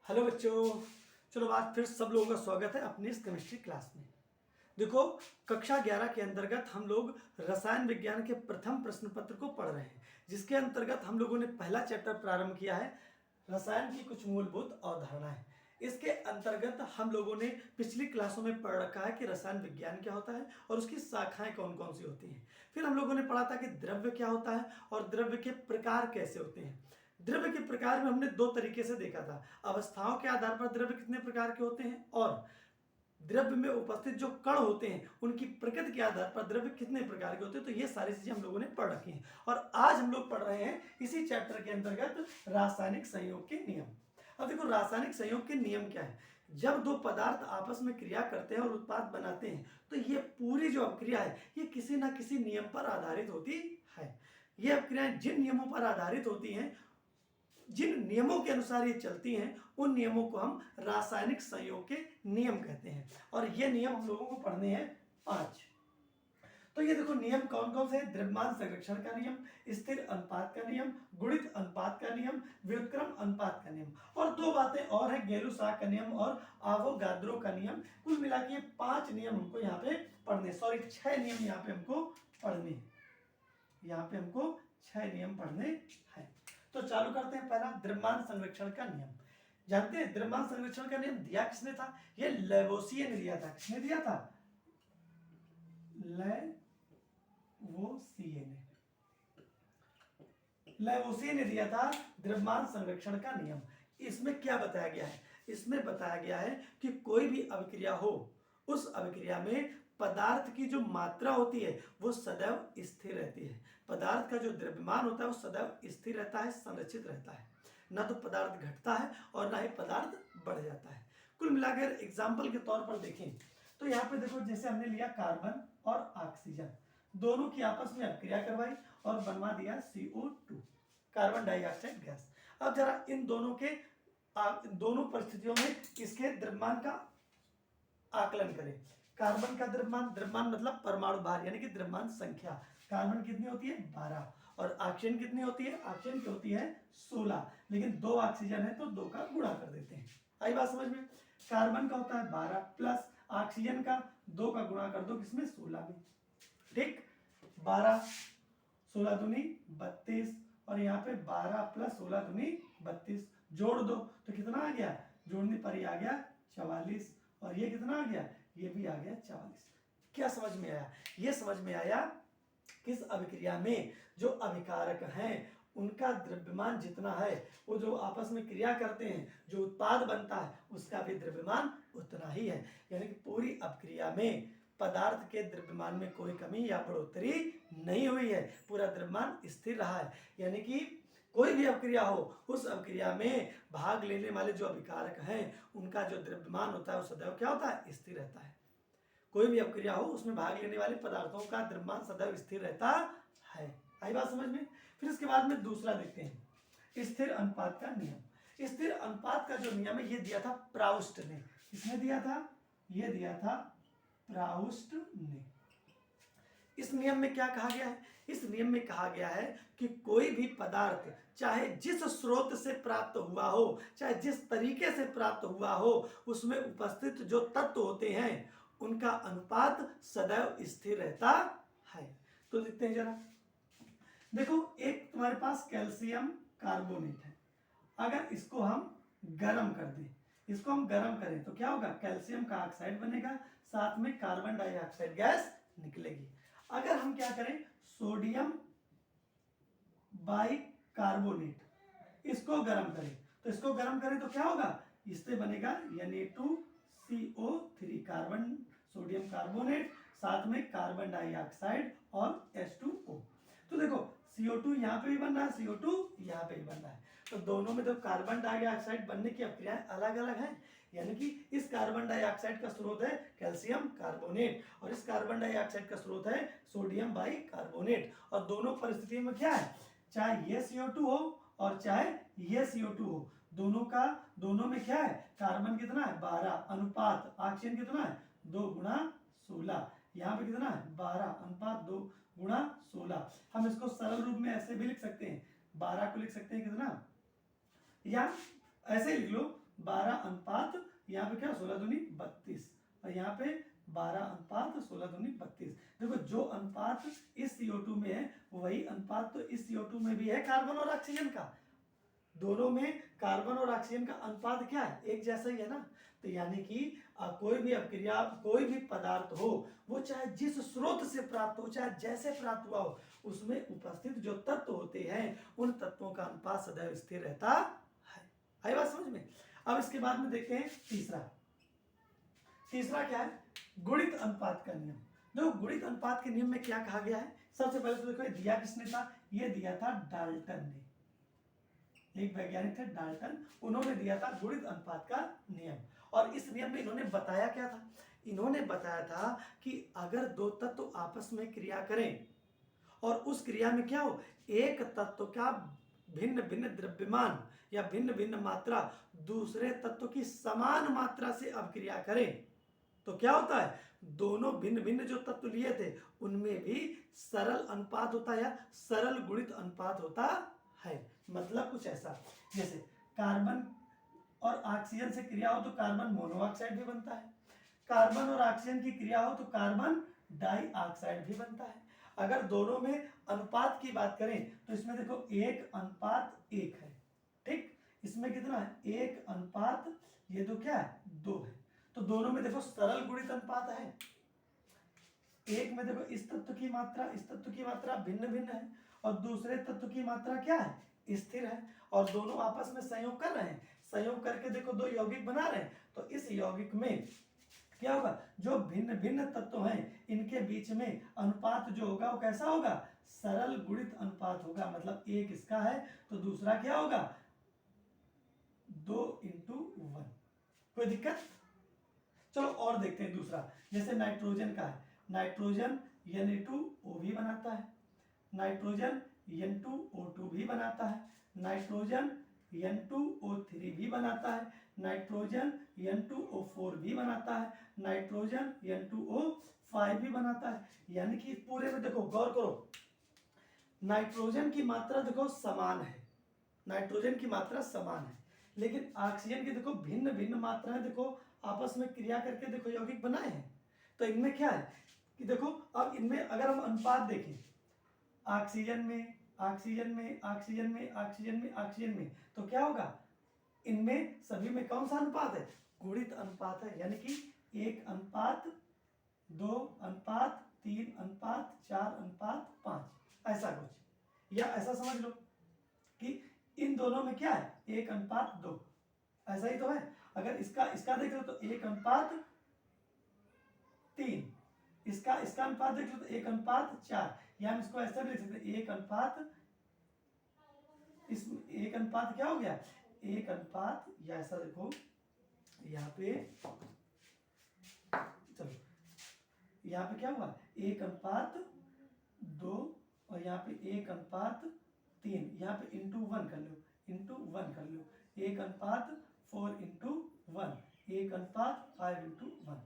Hello बच्चों। चलो आज फिर सब लोगों का स्वागत है अपनी इस केमिस्ट्री क्लास में। देखो, कक्षा 11 के अंतर्गत हम लोग रसायन विज्ञान के प्रथम प्रश्न पत्र को पढ़ रहे हैं, जिसके अंतर्गत हम लोगों ने पहला चैप्टर प्रारंभ किया है, रसायन की कुछ मूलभूत अवधारणाएं। इसके अंतर्गत हम लोगों ने पिछली क्लासों में पढ़ रखा है कि रसायन विज्ञान क्या होता है और उसकी शाखाएं कौन कौन सी होती हैं। फिर हम लोगों ने पढ़ा था कि द्रव्य क्या होता है और द्रव्य के प्रकार कैसे होते हैं। द्रव्य के प्रकार में हमने दो तरीके से देखा था, अवस्थाओं के आधार पर द्रव्य कितने प्रकार के होते हैं और द्रव्य में उपस्थित जो कण होते हैं उनकी प्रकृति के आधार पर द्रव्य कितने प्रकार के होते हैं। तो ये सारी चीजें हम लोगों ने पढ़ रखी हैं और आज हम लोग पढ़ रहे हैं इसी चैप्टर के अंतर्गत रासायनिक संयोग के नियम। अब देखो, रासायनिक संयोग के नियम क्या है। जब दो पदार्थ आपस में क्रिया करते हैं और उत्पाद बनाते हैं तो ये पूरी जो अभिक्रिया है ये किसी ना किसी नियम पर आधारित होती है। ये अभिक्रियाएं जिन नियमों पर आधारित होती हैं, जिन नियमों के अनुसार ये चलती हैं, उन नियमों को हम रासायनिक संयोग के नियम कहते हैं। और ये नियम हम लोगों को पढ़ने हैं 5। तो ये देखो, नियम कौन कौन से हैं। द्रव्यमान संरक्षण का नियम, स्थिर अनुपात का नियम, गुणित अनुपात का नियम, व्युत्क्रम अनुपात का नियम, और दो बातें और है, गेलू-साक का नियम और आवोगाद्रो का नियम। कुल मिला के 5 नियम हमको यहाँ पे पढ़ने, सॉरी 6 नियम यहाँ पे हमको पढ़ने हैं। यहाँ पे हमको 6 नियम पढ़ने हैं। तो चालू करते हैं। पहला, द्रव्यमान संरक्षण का नियम। जानते हैं द्रव्यमान संरक्षण का नियम दिया किसने था? ये लेवोसिये ने दिया था। किसने दिया था? लेवोसिये ने दिया था द्रव्यमान संरक्षण का नियम। इसमें क्या बताया गया है? इसमें बताया गया है कि कोई भी अभिक्रिया हो, उस अभिक्रिया में पदार्थ की जो मात्रा होती है वो सदैव स्थिर रहती है। पदार्थ का जो द्रव्यमान होता है वो सदैव स्थिर रहता है, संरक्षित रहता है। ना तो पदार्थ घटता है और ना ही पदार्थ बढ़ जाता है। कुल मिलाकर एग्जाम्पल के तौर पर देखें तो यहाँ पे देखो, जैसे हमने लिया कार्बन और ऑक्सीजन, दोनों की आपस में अभिक्रिया करवाई और बनवा दिया CO2, कार्बन डाइऑक्साइड गैस। अब जरा इन दोनों परिस्थितियों में इसके द्रव्यमान का आकलन करें। कार्बन का द्रव्यमान, द्रव्यमान मतलब परमाणु भार यानी कि द्रव्यमान संख्या, कार्बन कितनी होती है? 12। और ऑक्सीजन कितनी होती है? ऑक्सीजन की होती है 16। लेकिन 2 ऑक्सीजन है तो 2 का गुणा कर देते हैं। आई बात समझ में? कार्बन का होता है 12 प्लस ऑक्सीजन का 2 का गुणा कर दो किसमें? 16 में। ठीक, 12 16 दूनी 32 और यहाँ पे 12 प्लस 16 दूनी 32, जोड़ दो तो कितना आ गया? जोड़ने पर ही आ गया 44 और ये कितना आ गया? ये भी आ गया 44। क्या समझ में आया? ये समझ में आया किस अभिक्रिया में जो अभिकारक हैं उनका द्रव्यमान जितना है, वो जो आपस में क्रिया करते हैं, जो उत्पाद बनता है उसका भी द्रव्यमान उतना ही है। यानी कि पूरी अभिक्रिया में पदार्थ के द्रव्यमान में कोई कमी या बढ़ोतरी नहीं हुई है, पूरा द्रव्यमान स्थिर रहा है। यानी कि कोई भी अभिक्रिया हो, उस अभिक्रिया में भाग लेने वाले जो अभिकारक हैं उनका जो द्रव्यमान होता है वो सदैव क्या होता है? स्थिर रहता है। कोई भी अभिक्रिया हो उसमें भाग लेने वाले पदार्थों का द्रव्यमान सदैव स्थिर रहता है। आई बात समझ में? फिर इसके बाद में दूसरा देखते हैं, स्थिर अनुपात का नियम। स्थिर अनुपात का जो नियम है ये दिया था प्राउस्ट ने। किसने दिया था? ये दिया था प्राउस्ट ने। इस नियम में क्या कहा गया है? इस नियम में कहा गया है कि कोई भी पदार्थ चाहे जिस स्रोत से प्राप्त हुआ हो, चाहे जिस तरीके से प्राप्त हुआ हो, उसमें उपस्थित जो तत्व होते हैं उनका अनुपात सदैव स्थिर रहता है। तो देखते हैं जरा। देखो, एक तुम्हारे पास कैल्शियम कार्बोनेट है। अगर इसको हम गर्म कर दें, इसको हम गर्म करें तो क्या होगा? कैल्शियम का ऑक्साइड बनेगा, साथ में कार्बन डाइऑक्साइड गैस निकलेगी। अगर हम क्या करें, सोडियम बाइकार्बोनेट, इसको गर्म करें तो इसको गर्म करें तो क्या होगा? इससे बनेगा Na2CO3, कार्बन सोडियम कार्बोनेट, साथ में कार्बन डाइऑक्साइड और H2O। तो देखो, CO2 यहाँ पे भी बन रहा है, CO2 यहाँ पे भी बन रहा है, तो दोनों में तो कार्बन डाइऑक्साइड बनने की अभिक्रियाएं अलग अलग हैं। यानी कि इस कार्बन डाइऑक्साइड का स्रोत है कैल्शियम कार्बोनेट और इस कार्बन डाइऑक्साइड का स्रोत है सोडियम बाइकार्बोनेट। और दोनों परिस्थितियों में क्या है, चाहे ये CO2 हो और चाहे ये CO2 हो, दोनों में क्या है? कार्बन कितना है? 12, अनुपात ऑक्सीजन कितना है? 2 गुणा 16। यहाँ पे कितना है? 12 अनुपात 2 गुणा 16। हम इसको सरल रूप में ऐसे भी लिख सकते हैं, 12 को लिख सकते हैं कितना, या ऐसे लिख लो 12 यहाँ पे क्या 16 दूनी 32 और यहाँ पे 12 16 दूनी 32। देखो जो अनुपात इस CO2 में है वही अनुपात तो इस CO2 में भी है कार्बन और ऑक्सीजन का। दोनों में कार्बन और ऑक्सीजन का अनुपात क्या है, एक जैसा ही है ना। तो यानी कि कोई भी अपक्रिया, कोई भी पदार्थ हो, वो चाहे जिस स्रोत से प्राप्त हो, चाहे जैसे प्राप्त हुआ हो, उसमें उपस्थित जो तत्व होते हैं उन तत्वों का अनुपात सदैव स्थिर रहता है। आई बात समझ में। अब इसके बाद में देखते हैं तीसरा क्या है, गुणित अनुपात का नियम। देखो गुणित अनुपात के नियम में क्या कहा गया है, सबसे पहले तो देखो दिया किसने था, ये दिया था डाल्टन ने, एक वैज्ञानिक थे डाल्टन, उन्होंने दिया था गुणित अनुपात का नियम। और इस नियम में इन्होंने बताया क्या था, इन्होंने बताया था कि अगर दो तत्व आपस में क्रिया करें और उस क्रिया में क्या हो, एक तत्व का भिन्न भिन्न द्रव्यमान या भिन्न भिन्न मात्रा दूसरे तत्व की समान मात्रा से अभिक्रिया करें, तो क्या होता है, दोनों भिन्न भिन्न जो तत्व लिए थे उनमें भी सरल अनुपात होता है या सरल गुणित अनुपात होता है। मतलब कुछ ऐसा, जैसे कार्बन और ऑक्सीजन से क्रिया हो तो कार्बन मोनोऑक्साइड भी बनता है, कार्बन और ऑक्सीजन की क्रिया हो तो कार्बन डाइऑक्साइड भी बनता है। अगर दोनों में अनुपात की बात करें तो इसमें देखो 1:1 है, ठीक, इसमें कितना है 1:, ये तो क्या है 2 है, तो दोनों में देखो सरल गुणित अनुपात है। एक में देखो इस तत्व की मात्रा इस तत्व की मात्रा भिन्न भिन्न है और दूसरे तत्व की मात्रा क्या है, स्थिर है, और दोनों आपस में संयोग कर रहे हैं, संयोग करके देखो दो यौगिक बना रहे हैं, तो इस यौगिक में क्या होगा, जो भिन्न भिन्न तत्व हैं इनके बीच में अनुपात जो होगा वो कैसा होगा, सरल गुणित अनुपात होगा। मतलब एक इसका है तो दूसरा क्या होगा 2:1। कोई दिक्कत। चलो और देखते हैं दूसरा, जैसे नाइट्रोजन का है, नाइट्रोजन Na2O भी बनाता है, नाइट्रोजन N2O2 भी बनाता है, नाइट्रोजन N2O3 भी बनाता है, नाइट्रोजन N2O4 भी बनाता है, नाइट्रोजन N2O5 भी बनाता है। यानी कि पूरे में देखो गौर करो, नाइट्रोजन की मात्रा देखो समान है, नाइट्रोजन की मात्रा समान है, लेकिन ऑक्सीजन की देखो भिन्न भिन्न मात्राएं देखो आपस में क्रिया करके देखो यौगिक बनाए हैं। तो इनमें क्या है कि देखो, अब इनमें अगर हम अनुपात देखें, ऑक्सीजन में ऑक्सीजन में ऑक्सीजन में ऑक्सीजन में ऑक्सीजन में, तो क्या होगा, इनमें सभी में कौन सा अनुपात है, गुणित अनुपात है। यानी कि 1:2:3:4:5, ऐसा कुछ, या ऐसा समझ लो कि इन दोनों में क्या है 1:2, ऐसा ही तो है। अगर इसका देख लो तो 1:3, इसका अनुपात देख लो तो 1:4, या हम इसको ऐसा भी लिख सकते हैं 1:1 क्या हो गया 1 या ऐसा देखो यहाँ पे, चलो यहाँ पे क्या हुआ 1:2 और यहाँ पे 1:3, यहाँ पे ×1 कर लो, 1:4:1, 1:5:1,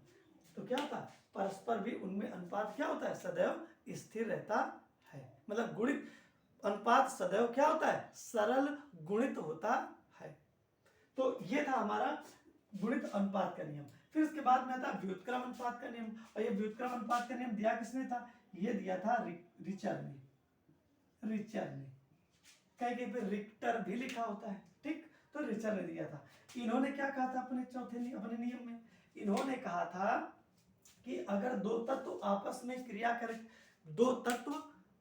तो क्या होता है परस्पर भी उनमें अनुपात क्या होता है सदैव स्थिर रहता है। मतलब गुणित अनुपात सदैव क्या होता है, सरल गुणित होता है। तो ये था हमारा गुणित अनुपात का नियम। फिर इसके बाद में आता व्युत्क्रम अनुपात का नियम, और ये व्युत्क्रम अनुपात का नियम दिया किसने था, ये दिया था रिचर ने, कहीं पे रिक्टर भी लिखा होता है, ठीक, तो रिचर ने दिया था। इन्होंने क्या कहा था अपने अपने नियम में, इन्होंने कहा था कि अगर दो तत्व आपस में क्रिया करें, दो तत्व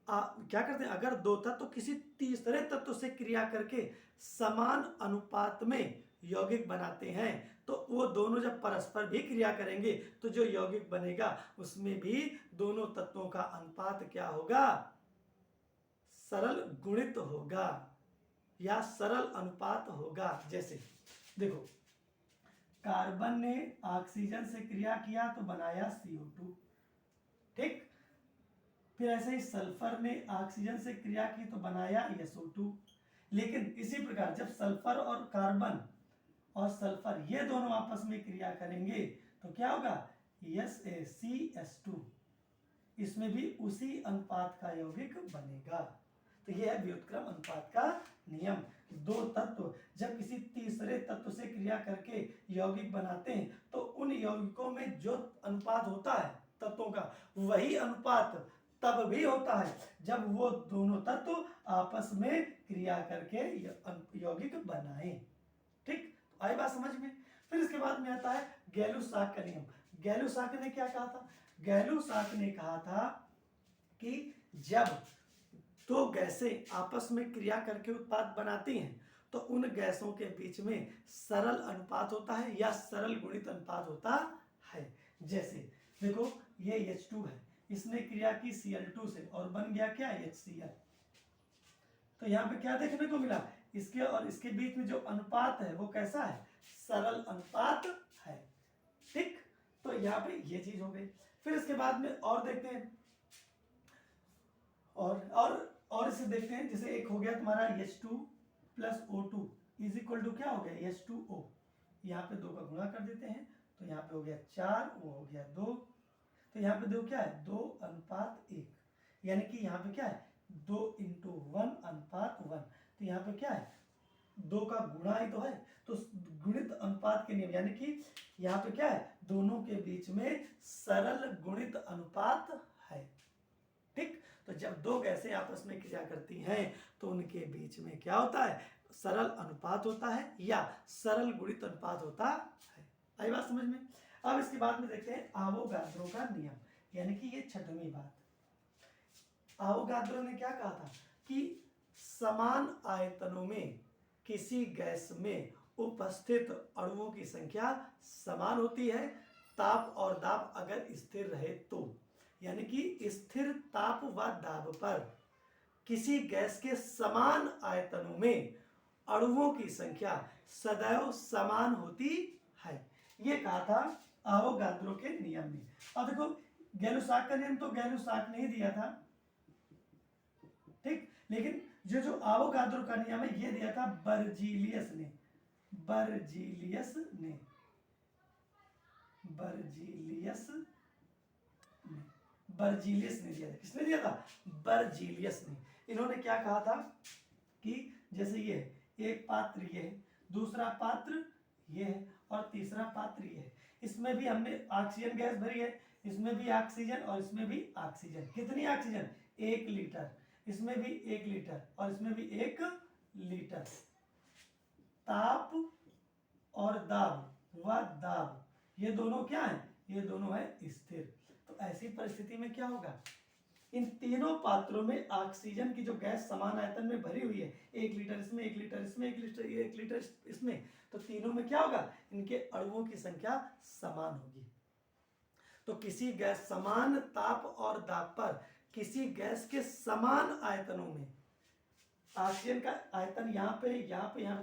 क्या करते हैं, अगर दो तत्व किसी तीसरे तत्व से क्रिया करके समान अनुपात में यौगिक बनाते हैं, तो वो दोनों जब परस्पर भी क्रिया करेंगे तो जो यौगिक बनेगा उसमें भी दोनों तत्वों का अनुपात क्या होगा, सरल गुणित होगा या सरल अनुपात होगा। जैसे देखो कार्बन ने ऑक्सीजन से क्रिया किया तो बनाया CO2, ठीक, फिर ऐसे ही सल्फर ने ऑक्सीजन से क्रिया की तो बनाया SO2। लेकिन इसी प्रकार जब सल्फर और कार्बन और सल्फर ये दोनों आपस में क्रिया करेंगे तो क्या होगा SaCH2, इसमें भी उसी अनुपात का यौगिक बनेगा। तो यह है व्युत्क्रम अनुपात का नियम। दो तत्व जब किसी तीसरे तत्व से क्रिया करके यौगिक बनाते हैं तो उन यौगिकों में जो अनुपात होता है तत्वों का, वही अनुपात तब भी होता है जब वो दोनों तत्व आपस में क्रिया करके यौगिक बनाए। ठीक, आई बात समझ में। फिर इसके बाद में आता है गैलू-साक का नियम। गैलू-साक ने क्या कहा था? गैलू-साक ने कहा था कि जब दो गैसें आपस में क्रिया करके उत्पाद बनाती हैं तो उन गैसों के बीच में सरल अनुपात होता है या सरल गुणित अनुपात होता है। जैसे देखो ये H2 है, इसने क्रिया की Cl2 से और बन गया क्या? HCl। तो यहाँ पे क्या देखने को मिला? इसके और इसके बीच में जो अनुपात है वो कैसा है? सरल अनुपात है। ठीक, तो यहाँ पे ये चीज हो गई। फिर इसके बाद में और देखते हैं और इसे देखते हैं। जैसे एक हो गया तुम्हारा H2 plus O2 is equal to क्या हो गया? H2O। यहाँ पे 2 का गुणा कर देते हैं तो यहाँ पे हो गया 4, वो हो गया 2। तो यहाँ पे देखो क्या है? 2:1, यानी कि यहाँ पे क्या है? 2 × 1:1। तो यहाँ पे क्या है? 2 का गुणा ही तो है, तो गुणित अनुपात के नियम, यानी कि यहाँ पे क्या है? दोनों के बीच में सरल गुणित अनुपात है। ठीक, तो जब दो गैसें आपस में क्रिया करती हैं तो उनके बीच में क्या होता है? सरल अनुपात होता है या सरल गुणित अनुपात होता है। आई बात समझ में। अब इसके बाद में देखते हैं आवोगाद्रो का नियम, यानी कि ये छठवीं बात। आवोगाद्रो ने क्या कहा था कि समान आयतनों में किसी गैस में उपस्थित अणुओं की संख्या समान होती है ताप और दाब अगर स्थिर रहे तो, यानी कि स्थिर ताप व दाब पर किसी गैस के समान आयतनों में अणुओं की संख्या सदैव समान होती है। ये कहा था आवोगाद्रो के नियम में। अब देखो गैलू-साक का नियम तो गैलू-साक ने ही दिया था, ठीक, लेकिन जो आवोगाद्रो का नियम है ये दिया था बर्जीलियस ने। बर्जीलियस ने दिया था। किसने दिया था? बर्जीलियस ने। इन्होंने क्या कहा था कि जैसे ये एक पात्र ये है, दूसरा पात्र ये है और तीसरा पात्र ये है, इसमें भी हमने ऑक्सीजन गैस भरी है, इसमें भी ऑक्सीजन और इसमें भी ऑक्सीजन। कितनी ऑक्सीजन? 1 लीटर। इसमें भी 1 लीटर और इसमें भी 1 लीटर। ताप और दाब ये दोनों क्या है? ये दोनों है स्थिर। तो ऐसी परिस्थिति में क्या होगा? इन तीनों पात्रों में ऑक्सीजन की जो गैस समान आयतन में भरी हुई है, 1 लीटर इसमें, 1 लीटर इसमें, 1 लीटर इसमें, तो तीनों में क्या होगा? इनके अणुओं की संख्या समान होगी। तो किसी गैस समान ताप और दाब पर किसी गैस के समान आयतनों में ऑक्सीजन का आयतन यहाँ पे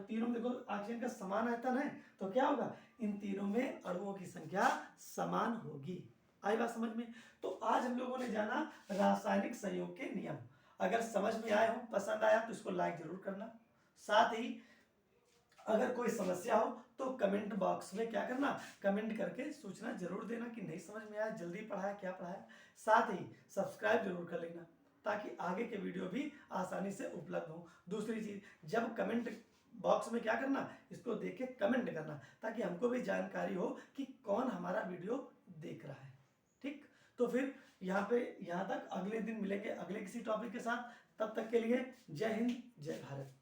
तीनों में देखो ऑक्सीजन का समान आयतन है, तो क्या होगा? इन तीनों में अणुओं की संख्या समान होगी। आई बात समझ में। तो आज हम लोगों ने जाना रासायनिक संयोग के नियम। अगर समझ में आए हो, पसंद आया तो इसको लाइक जरूर करना। साथ ही अगर कोई समस्या हो तो कमेंट बॉक्स में क्या करना? कमेंट करके सूचना जरूर देना कि नहीं समझ में आया, जल्दी पढ़ाया, क्या पढ़ाया। साथ ही सब्सक्राइब जरूर कर लेना ताकि आगे के वीडियो भी आसानी से उपलब्ध हो। दूसरी चीज, जब कमेंट बॉक्स में क्या करना? इसको देख के कमेंट करना ताकि हमको भी जानकारी हो कि कौन हमारा वीडियो देख रहा है। ठीक, तो फिर यहाँ तक अगले दिन मिलेंगे अगले किसी टॉपिक के साथ। तब तक के लिए जय हिंद, जय भारत।